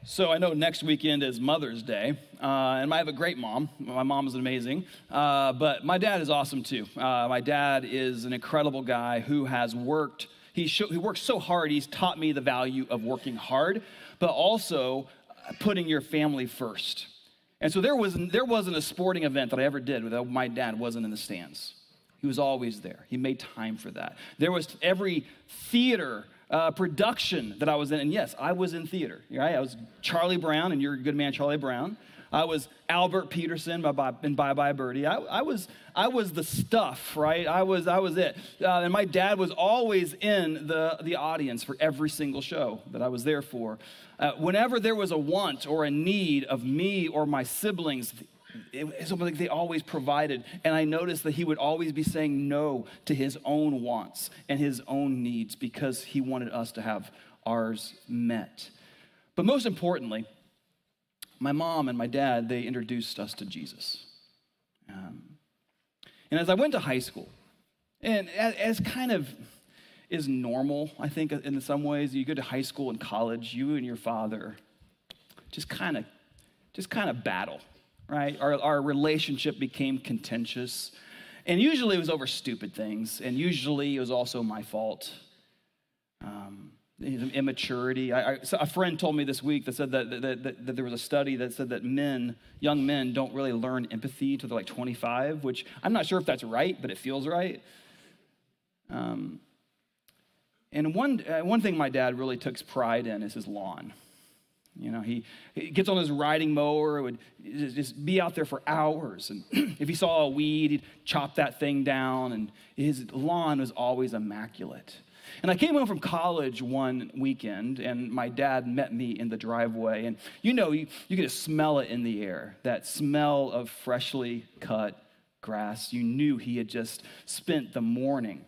So I know next weekend is Mother's Day, and I have a great mom. My mom is amazing, but my dad is awesome too. My dad is an incredible guy who has worked. He works so hard. He's taught me the value of working hard, but also putting your family first. And so there wasn't a sporting event that I ever did without my dad wasn't in the stands. He was always there. He made time for that. There was every theater production that I was in, and yes, I was in theater, right? I was Charlie Brown, and you're a good man, Charlie Brown. I was Albert Peterson in Bye Bye Birdie. I was the stuff, right? I was it. And my dad was always in the audience for every single show that I was there for. Whenever there was a want or a need of me or my siblings, it's something like they always provided. And I noticed that he would always be saying no to his own wants and his own needs because he wanted us to have ours met. But most importantly, my mom and my dad, they introduced us to Jesus. And as I went to high school, and as kind of is normal, I think, in some ways, you go to high school and college, you and your father just kind of battle. Right? Our relationship became contentious. And usually it was over stupid things. And usually it was also my fault. Immaturity. So a friend told me this week that said that there was a study that said that young men don't really learn empathy until they're like 25, which I'm not sure if that's right, but it feels right. And one thing my dad really took pride in is his lawn. You know, he gets on his riding mower, would just be out there for hours. And if he saw a weed, he'd chop that thing down. And his lawn was always immaculate. And I came home from college one weekend, and my dad met me in the driveway. And you know, you could just smell it in the air, that smell of freshly cut grass. You knew he had just spent the morning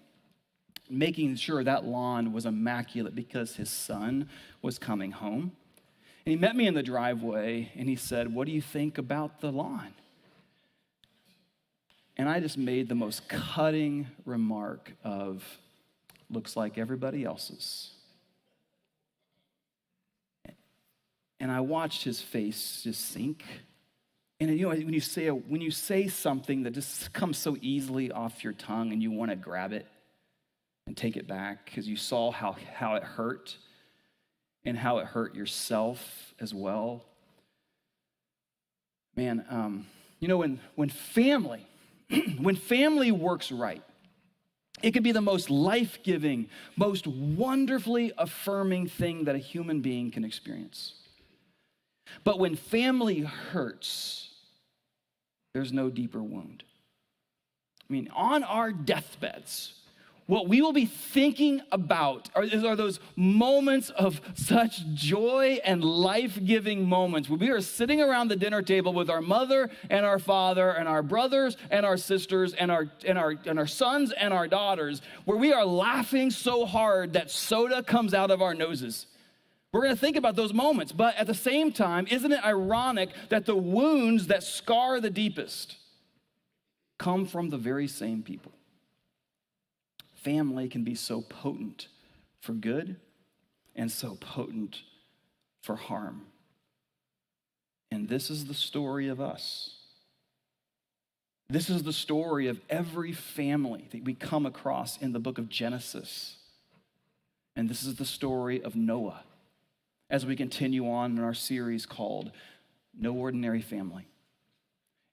making sure that lawn was immaculate because his son was coming home. And he met me in the driveway, and he said, "What do you think about the lawn?" And I just made the most cutting remark of, "Looks like everybody else's." And I watched his face just sink. And you know, when you say something that just comes so easily off your tongue, and you want to grab it and take it back because you saw how it hurt. And how it hurt yourself as well. Man, you know, when family works right, it can be the most life-giving, most wonderfully affirming thing that a human being can experience. But when family hurts, there's no deeper wound. I mean, on our deathbeds, what we will be thinking about are those moments of such joy and life-giving moments where we are sitting around the dinner table with our mother and our father and our brothers and our sisters and our sons and our daughters, where we are laughing so hard that soda comes out of our noses. We're going to think about those moments, but at the same time, isn't it ironic that the wounds that scar the deepest come from the very same people? Family can be so potent for good and so potent for harm. And this is the story of us. This is the story of every family that we come across in the book of Genesis. And this is the story of Noah as we continue on in our series called No Ordinary Family.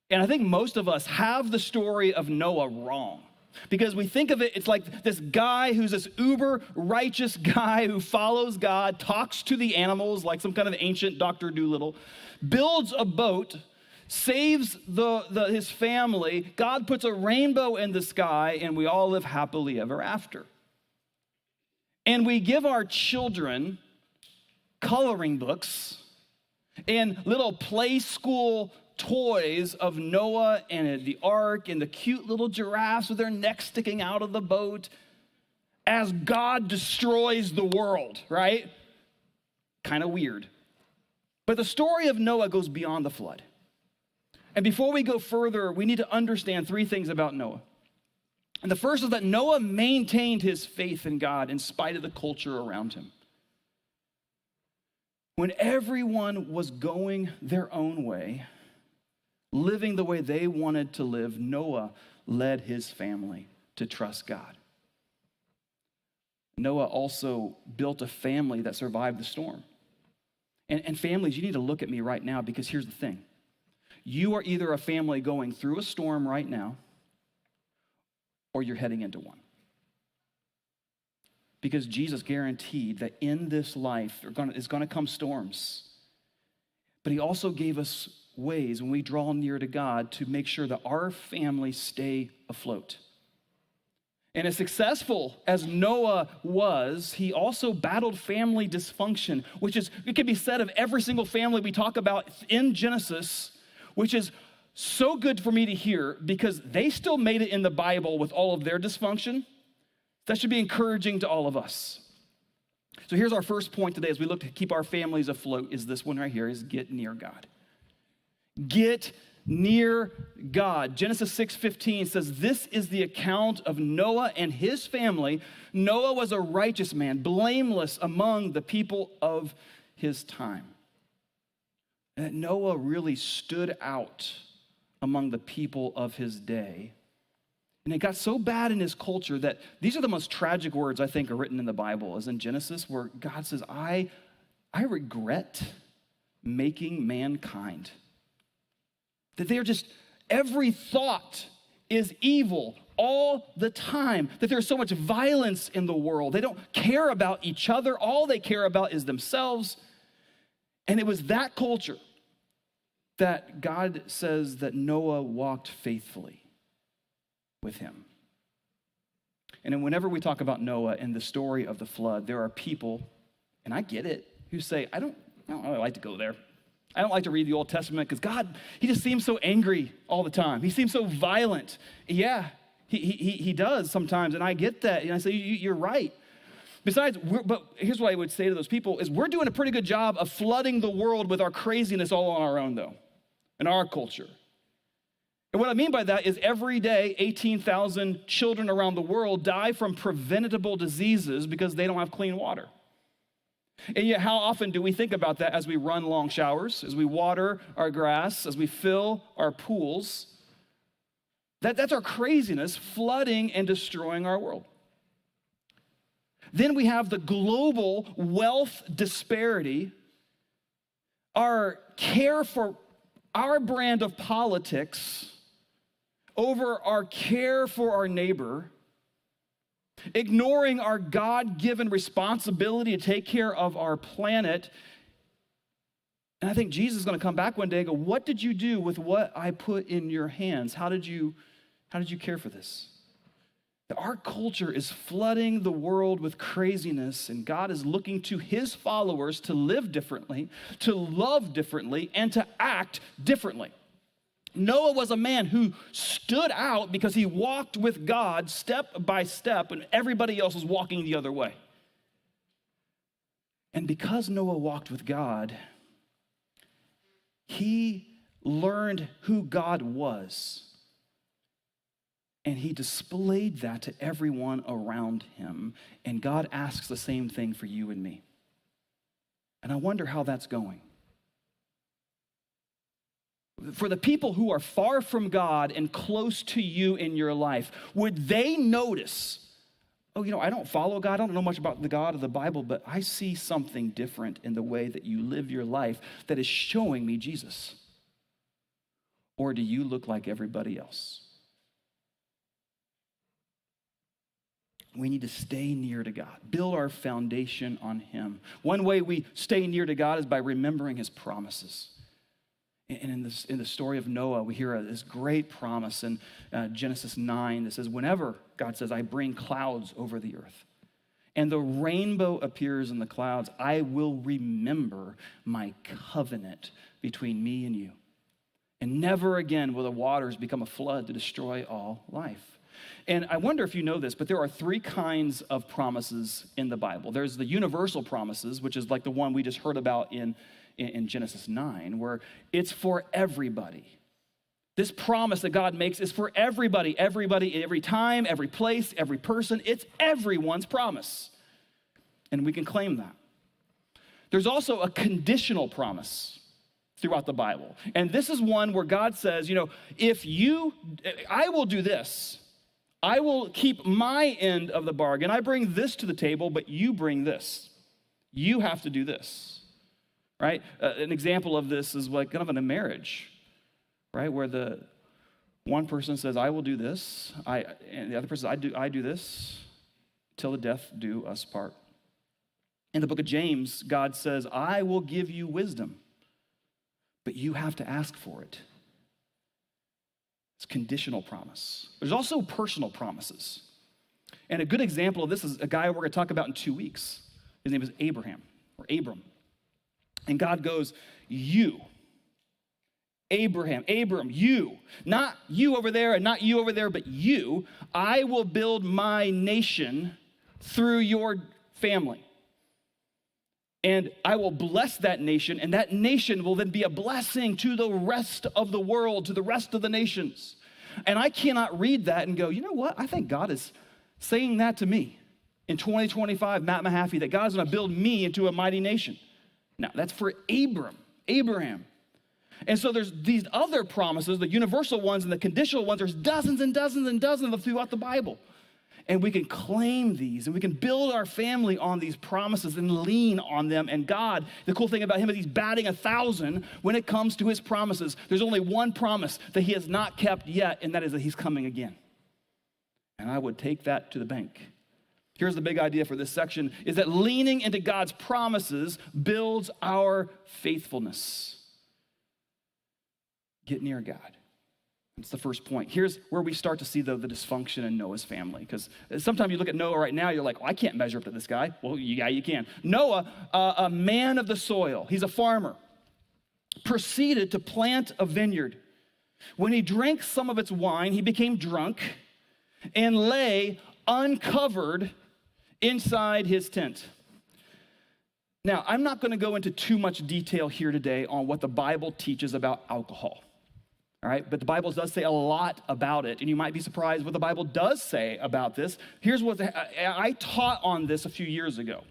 And I think most of us have the story of Noah wrong. Because we think of it, it's like this guy who's this uber righteous guy who follows God, talks to the animals like some kind of ancient Dr. Dolittle, builds a boat, saves his family, God puts a rainbow in the sky, and we all live happily ever after. And we give our children coloring books and little play school toys of Noah and the ark and the cute little giraffes with their necks sticking out of the boat as God destroys the world, right? Kind of weird. But the story of Noah goes beyond the flood. And before we go further, we need to understand three things about Noah. And the first is that Noah maintained his faith in God in spite of the culture around him. When everyone was going their own way, living the way they wanted to live, Noah led his family to trust God. Noah also built a family that survived the storm. And families, you need to look at me right now, because here's the thing. You are either a family going through a storm right now, or you're heading into one. Because Jesus guaranteed that in this life, is going to come storms. But he also gave us ways when we draw near to God to make sure that our families stay afloat. And as successful as Noah was, he also battled family dysfunction, which is, it can be said of every single family we talk about in Genesis, which is so good for me to hear, because they still made it in the Bible with all of their dysfunction. That should be encouraging to all of us. So here's our first point today as we look to keep our families afloat, is this one right here, is get near God. Get near God. Genesis 6:15 says, this is the account of Noah and his family. Noah was a righteous man, blameless among the people of his time. And Noah really stood out among the people of his day. And it got so bad in his culture that these are the most tragic words I think are written in the Bible, as in Genesis, where God says, I regret making mankind. That they're just, every thought is evil all the time. That there's so much violence in the world. They don't care about each other. All they care about is themselves. And it was that culture that God says that Noah walked faithfully with him. And then whenever we talk about Noah and the story of the flood, there are people, and I get it, who say, I don't really like to go there. I don't like to read the Old Testament because God, he just seems so angry all the time. He seems so violent. Yeah, he does sometimes, and I get that. And I say, you're right. Besides, but here's what I would say to those people is we're doing a pretty good job of flooding the world with our craziness all on our own, though, in our culture. And what I mean by that is every day, 18,000 children around the world die from preventable diseases because they don't have clean water. And yet, how often do we think about that as we run long showers, as we water our grass, as we fill our pools? That's our craziness flooding and destroying our world. Then we have the global wealth disparity, our care for our brand of politics over our care for our neighbor, ignoring our God-given responsibility to take care of our planet. And I think Jesus is going to come back one day and go, what did you do with what I put in your hands? How did you care for this? Our culture is flooding the world with craziness, and God is looking to his followers to live differently, to love differently, and to act differently. Noah was a man who stood out because he walked with God step by step when everybody else was walking the other way. And because Noah walked with God, he learned who God was. And he displayed that to everyone around him. And God asks the same thing for you and me. And I wonder how that's going. For the people who are far from God and close to you in your life, would they notice, I don't follow God, I don't know much about the God of the Bible, but I see something different in the way that you live your life that is showing me Jesus? Or do you look like everybody else? We need to stay near to God, build our foundation on him. One way we stay near to God is by remembering his promises. And in the story of Noah, we hear this great promise in Genesis 9 that says, whenever God says, I bring clouds over the earth, and the rainbow appears in the clouds, I will remember my covenant between me and you. And never again will the waters become a flood to destroy all life. And I wonder if you know this, but there are three kinds of promises in the Bible. There's the universal promises, which is like the one we just heard about in Genesis 9, where it's for everybody. This promise that God makes is for everybody, every time, every place, every person. It's everyone's promise. And we can claim that. There's also a conditional promise throughout the Bible. And this is one where God says, I will do this. I will keep my end of the bargain. I bring this to the table, but you bring this. You have to do this, right? An example of this is like kind of in a marriage, right? Where the one person says, I will do this, and the other person says, I do this, till the death do us part. In the book of James, God says, I will give you wisdom, but you have to ask for it. It's conditional promise. There's also personal promises. And a good example of this is a guy we're going to talk about in 2 weeks. His name is Abraham, or Abram. And God goes, you, Abram, you, not you over there and not you over there, but you, I will build my nation through your family. And I will bless that nation, and that nation will then be a blessing to the rest of the world, to the rest of the nations. And I cannot read that and go, you know what? I think God is saying that to me in 2025, Matt Mehaffey, that God's going to build me into a mighty nation. Now, that's for Abraham. And so there's these other promises, the universal ones and the conditional ones. There's dozens and dozens and dozens of them throughout the Bible. And we can claim these, and we can build our family on these promises and lean on them. And God, the cool thing about him is he's batting 1,000 when it comes to his promises. There's only one promise that he has not kept yet, and that is that he's coming again. And I would take that to the bank. Here's the big idea for this section, is that leaning into God's promises builds our faithfulness. Get near God. That's the first point. Here's where we start to see, though, the dysfunction in Noah's family. Because sometimes you look at Noah right now, you're like, well, I can't measure up to this guy. Well, yeah, you can. Noah, a man of the soil, he's a farmer, proceeded to plant a vineyard. When he drank some of its wine, he became drunk and lay uncovered inside his tent. Now, I'm not going to go into too much detail here today on what the Bible teaches about alcohol. All right, but the Bible does say a lot about it, and you might be surprised what the Bible does say about this. Here's what I taught on this a few years ago.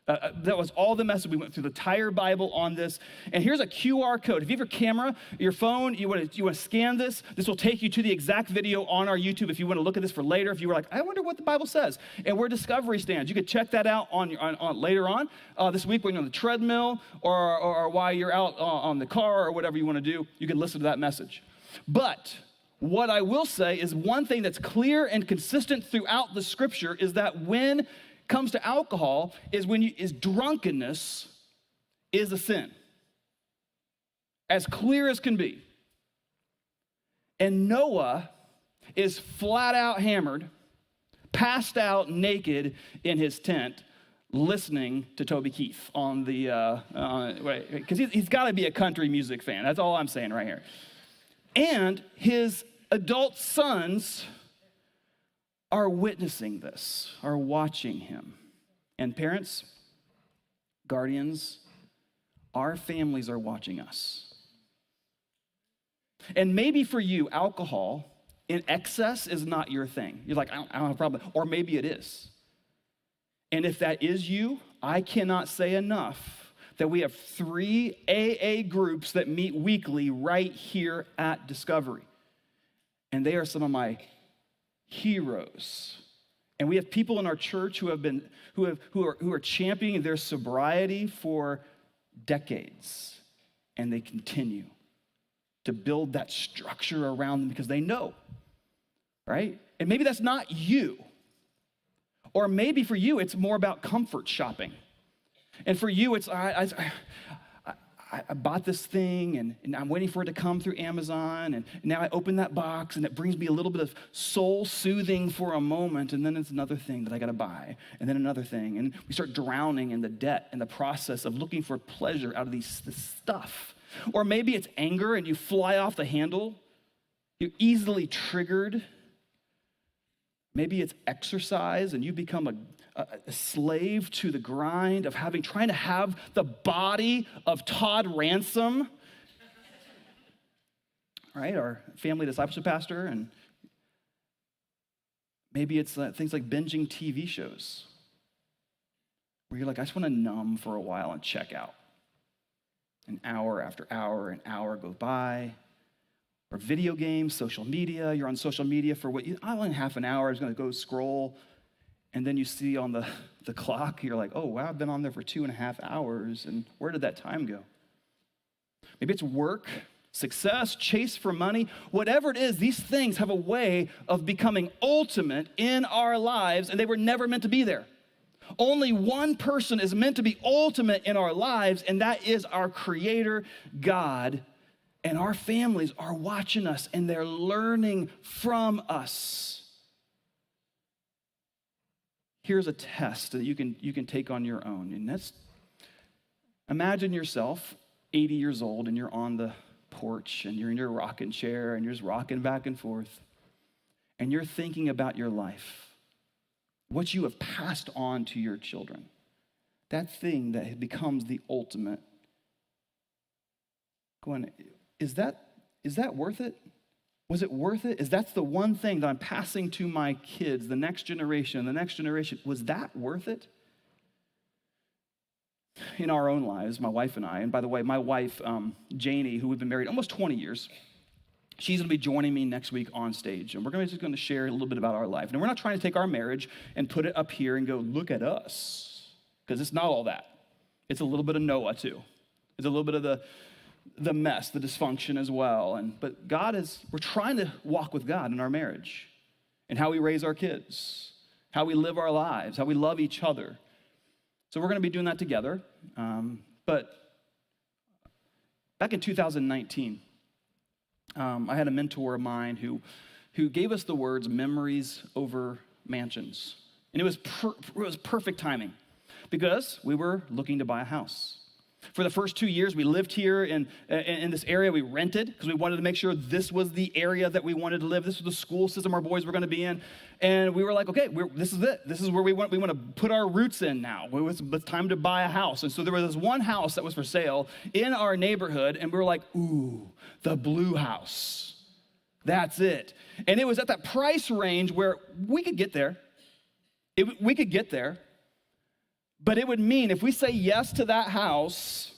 That was all the message. We went through the entire Bible on this. And here's a QR code. If you have your camera, your phone, you want to scan this, this will take you to the exact video on our YouTube if you want to look at this for later. If you were like, I wonder what the Bible says. And we're Discovery Stands. You could check that out on later on this week when you're on the treadmill or while you're out on the car or whatever you want to do. You can listen to that message. But what I will say is one thing that's clear and consistent throughout the scripture is that when it comes to alcohol is drunkenness is a sin. As clear as can be. And Noah is flat out hammered, passed out naked in his tent, listening to Toby Keith on the, because he's got to be a country music fan. That's all I'm saying right here. And his adult sons are witnessing this, are watching him. And parents, guardians, our families are watching us. And maybe for you, alcohol in excess is not your thing. You're like, I don't have a problem. Or maybe it is. And if that is you, I cannot say enough that we have 3 AA groups that meet weekly right here at Discovery. And they are some of my heroes. And we have people in our church who are championing their sobriety for decades. And they continue to build that structure around them because they know, right? And maybe that's not you. Or maybe for you, it's more about comfort shopping. And for you, it's, I bought this thing, and I'm waiting for it to come through Amazon, and now I open that box, and it brings me a little bit of soul-soothing for a moment, and then it's another thing that I got to buy, and then another thing, and we start drowning in the debt and the process of looking for pleasure out of this stuff. Or maybe it's anger, and you fly off the handle. You're easily triggered. Maybe it's exercise, and you become a slave to the grind of trying to have the body of Todd Ransom, right? Our family discipleship pastor. And maybe it's things like binging TV shows. where you're like, I just want to numb for a while and check out. An hour after hour, an hour go by. Or video games, social media. You're on social media for only half an hour. I was going to go scroll. And then you see on the clock, you're like, oh, wow, I've been on there for 2.5 hours. And where did that time go? Maybe it's work, success, chase for money. Whatever it is, these things have a way of becoming ultimate in our lives, and they were never meant to be there. Only one person is meant to be ultimate in our lives, and that is our Creator, God. And our families are watching us, and they're learning from us. Here's a test that you can take on your own. And that's, imagine yourself 80 years old, and you're on the porch, and you're in your rocking chair, and you're just rocking back and forth. And you're thinking about your life, what you have passed on to your children. That thing that becomes the ultimate. Going, is that worth it? Was it worth it? Is that the one thing that I'm passing to my kids, the next generation, was that worth it? In our own lives, my wife and I, and by the way, my wife, Janie, who we've been married almost 20 years, she's going to be joining me next week on stage, and we're just going to share a little bit about our life. And we're not trying to take our marriage and put it up here and go, look at us, because it's not all that. It's a little bit of Noah, too. It's a little bit of the mess, the dysfunction as well. But we're trying to walk with God in our marriage and how we raise our kids, how we live our lives, how we love each other. So we're going to be doing that together. But back in 2019, I had a mentor of mine who gave us the words memories over mansions. And it was perfect timing because we were looking to buy a house. For the first 2 years, we lived here in this area. We rented because we wanted to make sure this was the area that we wanted to live. This was the school system our boys were going to be in. And we were like, okay, this is it. This is where we want to put our roots in now. It's time to buy a house. And so there was this one house that was for sale in our neighborhood. And we were like, ooh, the blue house. That's it. And it was at that price range where we could get there. We could get there. But it would mean if we say yes to that house,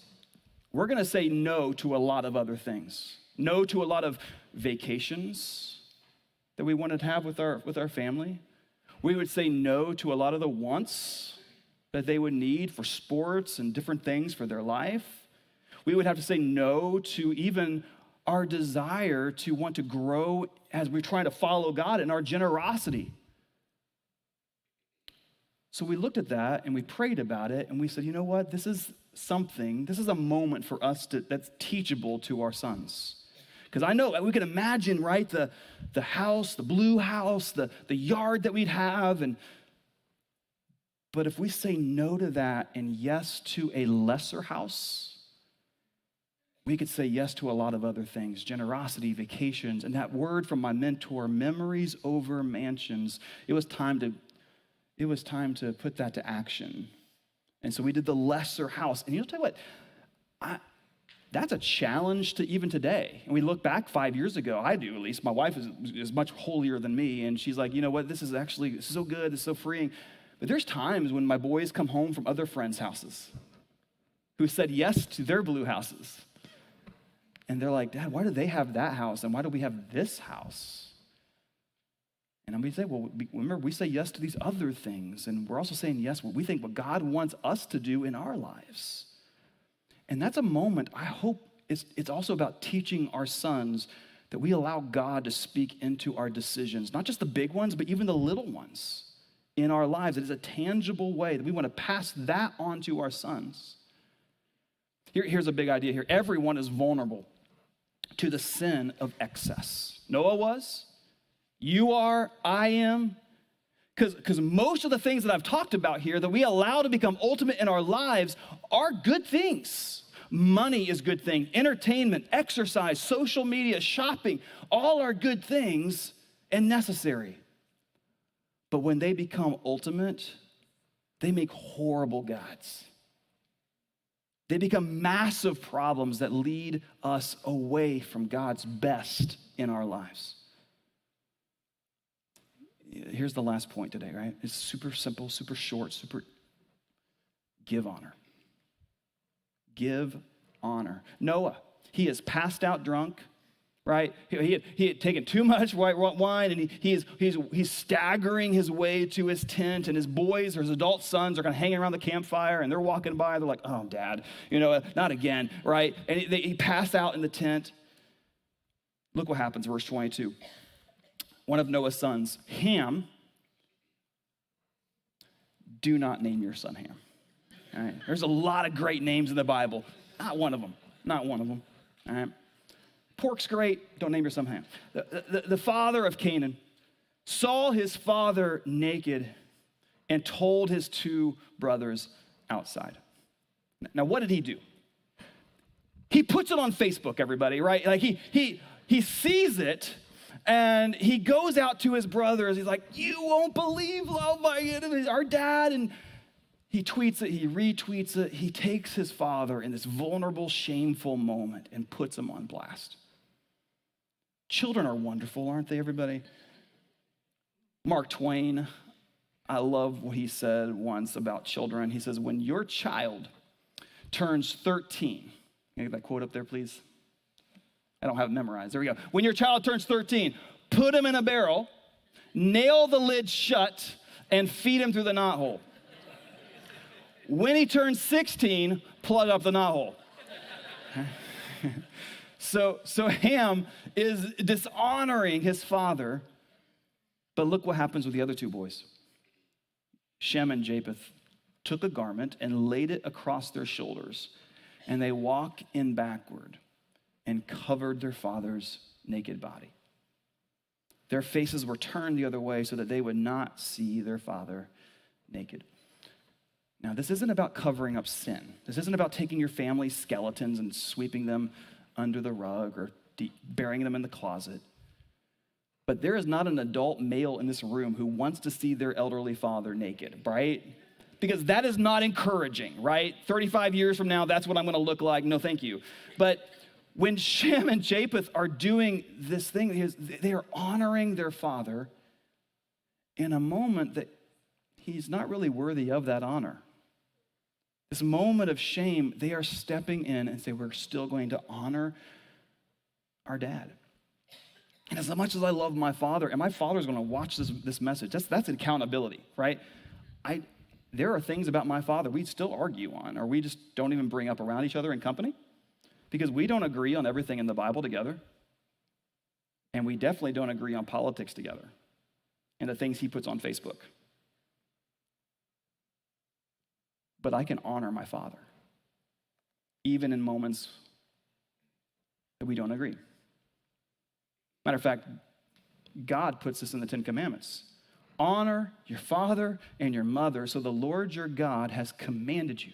we're going to say no to a lot of other things. No to a lot of vacations that we wanted to have with our family. We would say no to a lot of the wants that they would need for sports and different things for their life. We would have to say no to even our desire to want to grow as we're trying to follow God in our generosity. So we looked at that and we prayed about it and we said, you know what? This is a moment for us that's teachable to our sons. Because I know we can imagine, right, the house, the blue house, the yard that we'd have. But if we say no to that and yes to a lesser house, we could say yes to a lot of other things, generosity, vacations, and that word from my mentor, memories over mansions. It was time to put that to action. And so we did the lesser house. And tell you what, that's a challenge to even today. And we look back 5 years ago, I do at least. My wife is much holier than me. And she's like, you know what, this is so good, it's so freeing. But there's times when my boys come home from other friends' houses who said yes to their blue houses. And they're like, Dad, why do they have that house? And why do we have this house? And we say, well, remember, we say yes to these other things. And we're also saying yes what we think what God wants us to do in our lives. And that's a moment, I hope, it's also about teaching our sons that we allow God to speak into our decisions. Not just the big ones, but even the little ones in our lives. It is a tangible way that we want to pass that on to our sons. Here's a big idea here. Everyone is vulnerable to the sin of excess. Noah was. You are, I am, because most of the things that I've talked about here that we allow to become ultimate in our lives are good things. Money is good thing, entertainment, exercise, social media, shopping, all are good things and necessary. But when they become ultimate, they make horrible gods. They become massive problems that lead us away from God's best in our lives. Here's the last point today, right? It's super simple, super short, Give honor. Give honor. Noah, he is passed out drunk, right? He had taken too much white wine, and he's staggering his way to his tent, and his boys, or his adult sons, are kind of hanging around the campfire, and they're walking by. They're like, "Oh, Dad, not again," right? And he passed out in the tent. Look what happens, verse 22. One of Noah's sons, Ham, do not name your son Ham. All right? There's a lot of great names in the Bible. Not one of them. Not one of them. All right? Pork's great. Don't name your son Ham. The father of Canaan saw his father naked and told his two brothers outside. Now, what did he do? He puts it on Facebook, everybody, right? Like he sees it, and he goes out to his brothers. He's like, "You won't believe, oh my goodness, our dad." And he tweets it, he retweets it. He takes his father in this vulnerable, shameful moment and puts him on blast. Children are wonderful, aren't they, everybody? Mark Twain, I love what he said once about children. He says, when your child turns 13, can you get that quote up there, please? I don't have it memorized. There we go. When your child turns 13, put him in a barrel, nail the lid shut, and feed him through the knothole. When he turns 16, plug up the knothole. So Ham is dishonoring his father, but look what happens with the other two boys. Shem and Japheth took a garment and laid it across their shoulders, and they walked in backward and covered their father's naked body. Their faces were turned the other way so that they would not see their father naked. Now, this isn't about covering up sin. This isn't about taking your family's skeletons and sweeping them under the rug or burying them in the closet. But there is not an adult male in this room who wants to see their elderly father naked, right? Because that is not encouraging, right? 35 years from now, that's what I'm going to look like. No, thank you. But when Shem and Japheth are doing this thing, they are honoring their father in a moment that he's not really worthy of that honor. This moment of shame, they are stepping in and say, we're still going to honor our dad. And as much as I love my father, and my father's going to watch this message, that's accountability, right? There are things about my father we still argue on, or we just don't even bring up around each other in company, because we don't agree on everything in the Bible together, and we definitely don't agree on politics together and the things he puts on Facebook. But I can honor my father, even in moments that we don't agree. Matter of fact, God puts this in the Ten Commandments. Honor your father and your mother, so the Lord your God has commanded you,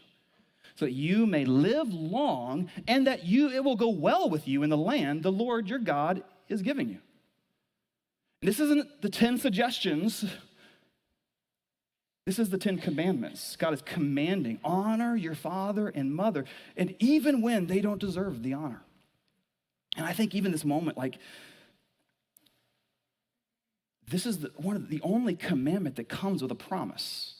so that you may live long and that it will go well with you in the land the Lord your God is giving you. And this isn't the 10 suggestions. This is the 10 commandments. God is commanding, honor your father and mother, and even when they don't deserve the honor. And I think even this moment, this is the only commandment that comes with a promise.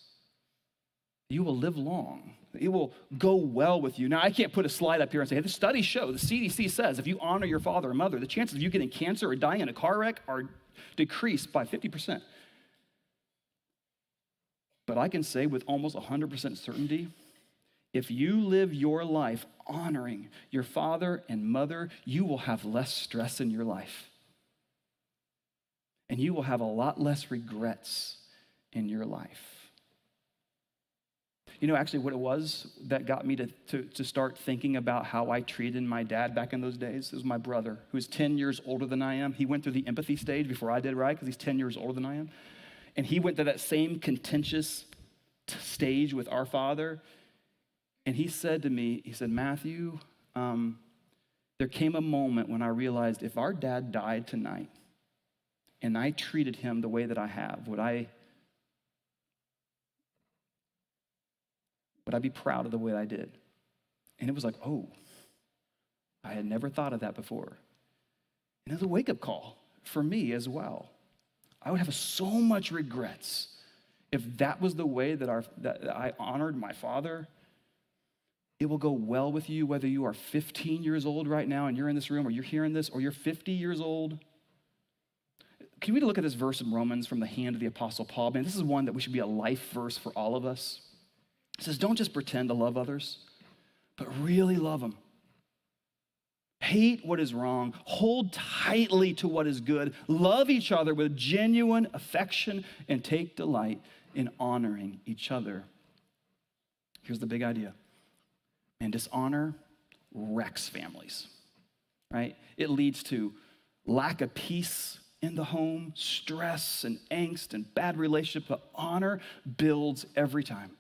You will live long. It will go well with you. Now, I can't put a slide up here and say, hey, the studies show, the CDC says, if you honor your father and mother, the chances of you getting cancer or dying in a car wreck are decreased by 50%. But I can say with almost 100% certainty, if you live your life honoring your father and mother, you will have less stress in your life. And you will have a lot less regrets in your life. You know, actually what it was that got me to start thinking about how I treated my dad back in those days? It was my brother, who's 10 years older than I am. He went through the empathy stage before I did, right? Because he's 10 years older than I am. And he went to that same contentious stage with our father. And he said to me, he said, Matthew, there came a moment when I realized if our dad died tonight and I treated him the way that I have, would I be proud of the way I did? And it was like, oh, I had never thought of that before. And it was a wake-up call for me as well. I would have so much regrets if that was the way that I honored my father it will go well with you whether you are 15 years old right now and you're in this room, or you're hearing this, or you're 50 years old. Can we look at this verse in Romans from the hand of the Apostle Paul? Man, this is one that we should be a life verse for all of us. It says, don't just pretend to love others, but really love them. Hate what is wrong. Hold tightly to what is good. Love each other with genuine affection and take delight in honoring each other. Here's the big idea. And dishonor wrecks families, right? It leads to lack of peace in the home, stress and angst and bad relationships, but honor builds every time.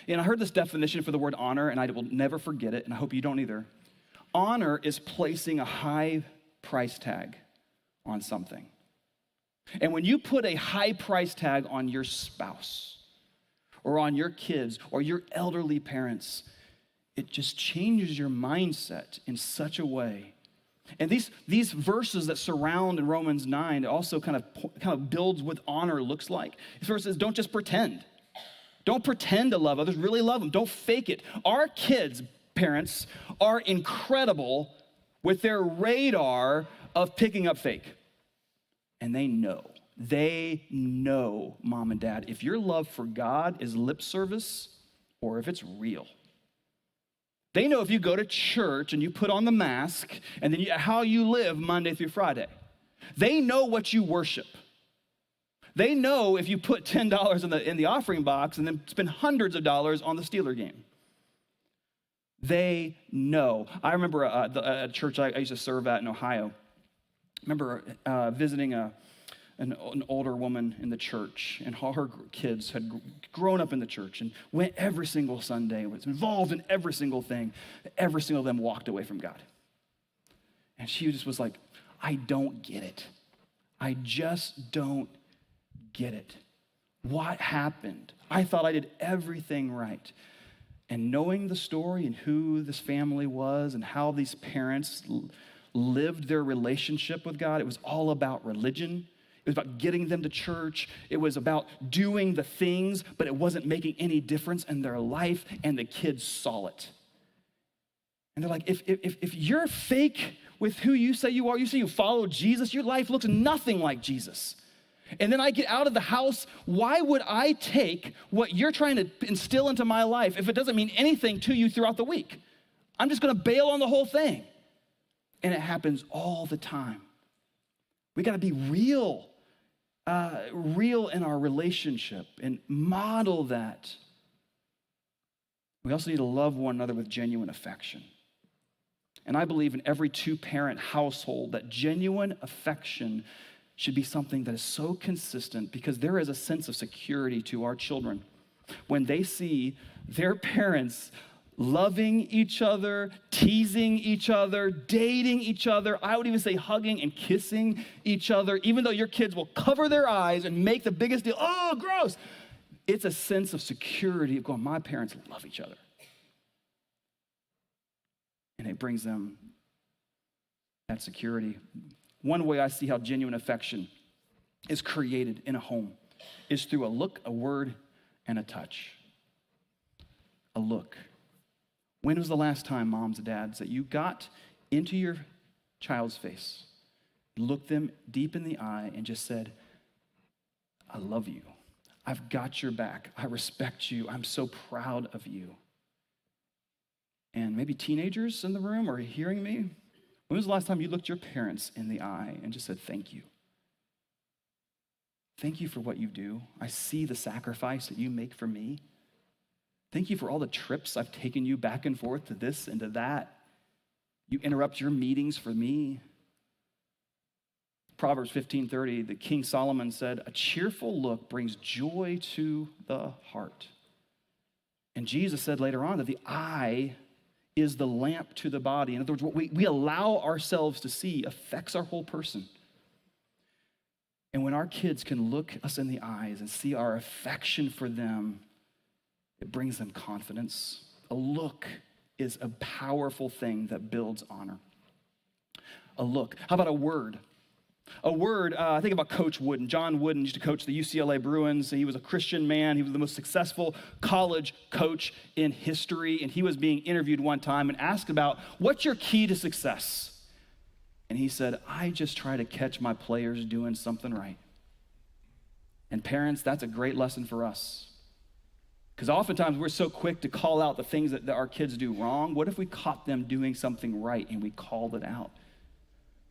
And I heard this definition for the word honor, and I will never forget it, and I hope you don't either. Honor is placing a high price tag on something. And when you put a high price tag on your spouse or on your kids or your elderly parents, it just changes your mindset in such a way. And these verses that surround in Romans 9 also kind of builds what honor looks like. This verse says, don't just pretend. Don't pretend to love others, really love them. Don't fake it. Our kids, parents, are incredible with their radar of picking up fake. And they know, mom and dad, if your love for God is lip service or if it's real. They know if you go to church and you put on the mask and then how you live Monday through Friday. They know what you worship. They know if you put $10 in the offering box and then spend hundreds of dollars on the Steeler game. They know. I remember a church I used to serve at in Ohio. I remember visiting an older woman in the church, and all her kids had grown up in the church and went every single Sunday, was involved in every single thing. Every single of them walked away from God. And she just was like, I don't get it. I just don't get it. What happened? I thought I did everything right. And knowing the story and who this family was and how these parents lived their relationship with God, it was all about religion. It was about getting them to church. It was about doing the things, but it wasn't making any difference in their life, and the kids saw it. And they're like, if you're fake with who you say you are, you say you follow Jesus, your life looks nothing like Jesus. And then I get out of the house, why would I take what you're trying to instill into my life if it doesn't mean anything to you throughout the week? I'm just going to bail on the whole thing. And it happens all the time. We got to be real in our relationship and model that. We also need to love one another with genuine affection. And I believe in every two-parent household that genuine affection should be something that is so consistent, because there is a sense of security to our children when they see their parents loving each other, teasing each other, dating each other. I would even say hugging and kissing each other, even though your kids will cover their eyes and make the biggest deal. Oh, gross. It's a sense of security of going, my parents love each other. And it brings them that security. One way I see how genuine affection is created in a home is through a look, a word, and a touch. A look. When was the last time, moms and dads, that you got into your child's face, looked them deep in the eye, and just said, I love you. I've got your back. I respect you. I'm so proud of you. And maybe teenagers in the room are hearing me. When was the last time you looked your parents in the eye and just said, thank you? Thank you for what you do. I see the sacrifice that you make for me. Thank you for all the trips I've taken you back and forth to this and to that. You interrupt your meetings for me. Proverbs 15:30, the King Solomon said, a cheerful look brings joy to the heart. And Jesus said later on that the eye is the lamp to the body. In other words, what we allow ourselves to see affects our whole person. And when our kids can look us in the eyes and see our affection for them, it brings them confidence. A look is a powerful thing that builds honor. A look. How about a word? A word, I think about Coach Wooden. John Wooden used to coach the UCLA Bruins. He was a Christian man. He was the most successful college coach in history. And he was being interviewed one time and asked about, what's your key to success? And he said, I just try to catch my players doing something right. And parents, that's a great lesson for us. Because oftentimes we're so quick to call out the things that our kids do wrong. What if we caught them doing something right and we called it out?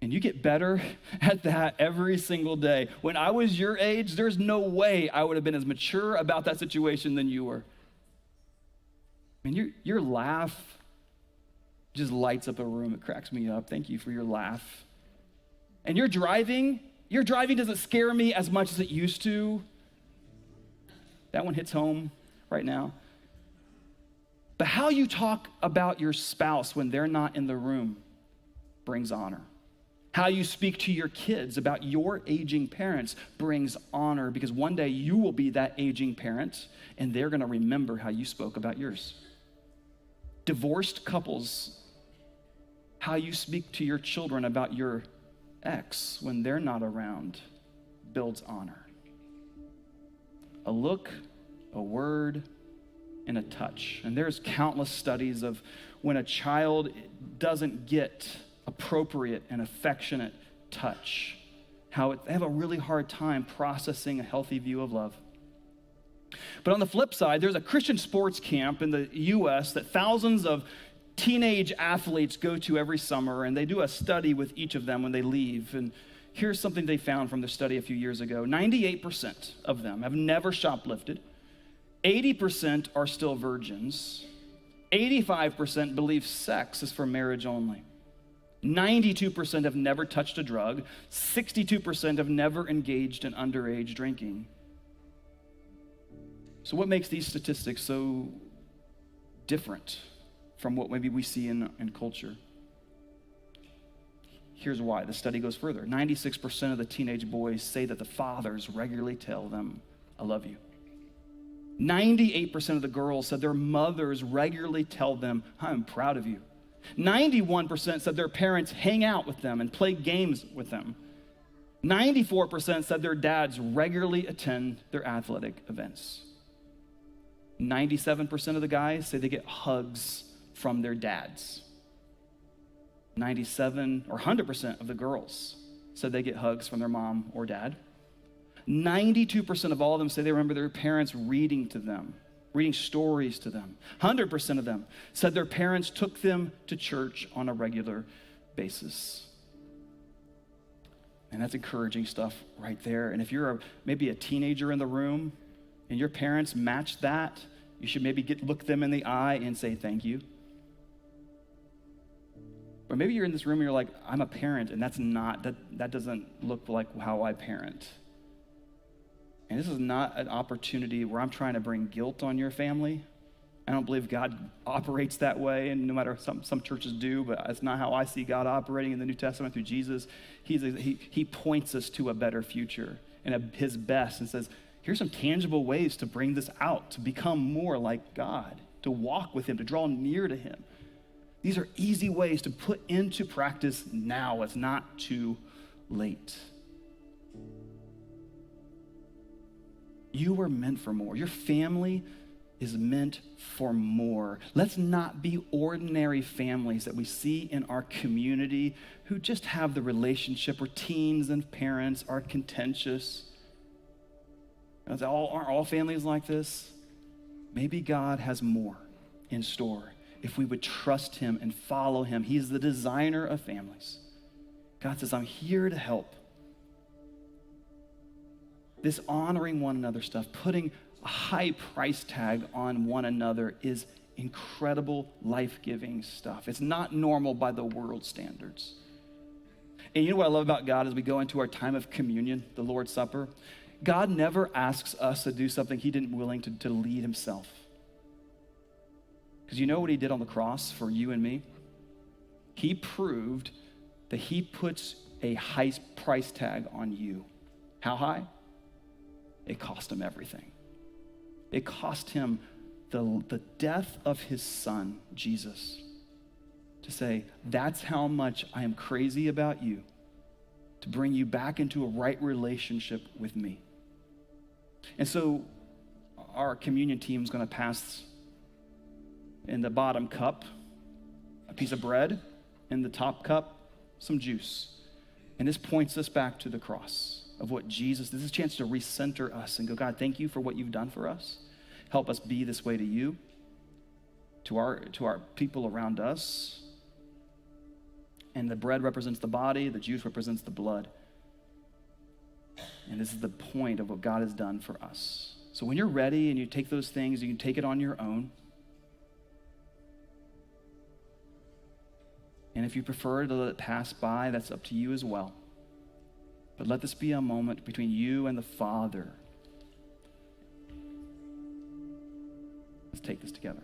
And you get better at that every single day. When I was your age, there's no way I would have been as mature about that situation than you were. And your laugh just lights up a room. It cracks me up. Thank you for your laugh. And your driving doesn't scare me as much as it used to. That one hits home right now. But how you talk about your spouse when they're not in the room brings honor. How you speak to your kids about your aging parents brings honor, because one day you will be that aging parent and they're going to remember how you spoke about yours. Divorced couples, how you speak to your children about your ex when they're not around builds honor. A look, a word, and a touch. And there's countless studies of when a child doesn't get appropriate and affectionate touch, how they have a really hard time processing a healthy view of love. But on the flip side, there's a Christian sports camp in the U.S. that thousands of teenage athletes go to every summer, and they do a study with each of them when they leave. And here's something they found from the study a few years ago. 98% of them have never shoplifted. 80% are still virgins. 85% believe sex is for marriage only. 92% have never touched a drug. 62% have never engaged in underage drinking. So what makes these statistics so different from what maybe we see in culture? Here's why. The study goes further. 96% of the teenage boys say that the fathers regularly tell them, I love you. 98% of the girls said their mothers regularly tell them, I'm proud of you. 91% said their parents hang out with them and play games with them. 94% said their dads regularly attend their athletic events. 97% of the guys say they get hugs from their dads. 97 or 100% of the girls said they get hugs from their mom or dad. 92% of all of them say they remember their parents reading to them, reading stories to them. 100% of them said their parents took them to church on a regular basis. And that's encouraging stuff right there. And if you're maybe a teenager in the room and your parents match that, you should maybe look them in the eye and say thank you. Or maybe you're in this room and you're like, I'm a parent, and that doesn't look like how I parent. And this is not an opportunity where I'm trying to bring guilt on your family. I don't believe God operates that way, and no matter some churches do, but that's not how I see God operating in the New Testament through Jesus. He points us to a better future and his best, and says, here's some tangible ways to bring this out, to become more like God, to walk with him, to draw near to him. These are easy ways to put into practice now. It's not too late. You were meant for more. Your family is meant for more. Let's not be ordinary families that we see in our community who just have the relationship where teens and parents are contentious. Aren't all families like this? Maybe God has more in store if we would trust him and follow him. He's the designer of families. God says, I'm here to help. This honoring one another stuff, putting a high price tag on one another, is incredible life-giving stuff. It's not normal by the world standards. And you know what I love about God as we go into our time of communion, the Lord's Supper? God never asks us to do something he didn't willing to lead himself. Because you know what he did on the cross for you and me? He proved that he puts a high price tag on you. How high? It cost him everything. It cost him the death of his son, Jesus, to say, that's how much I am crazy about you, to bring you back into a right relationship with me. And so our communion team is going to pass in the bottom cup a piece of bread, in the top cup some juice. And this points us back to the cross of what Jesus, this is a chance to recenter us and go, God, thank you for what you've done for us. Help us be this way to you, to our people around us. And the bread represents the body, the juice represents the blood. And this is the point of what God has done for us. So when you're ready and you take those things, you can take it on your own. And if you prefer to let it pass by, that's up to you as well. But let this be a moment between you and the Father. Let's take this together.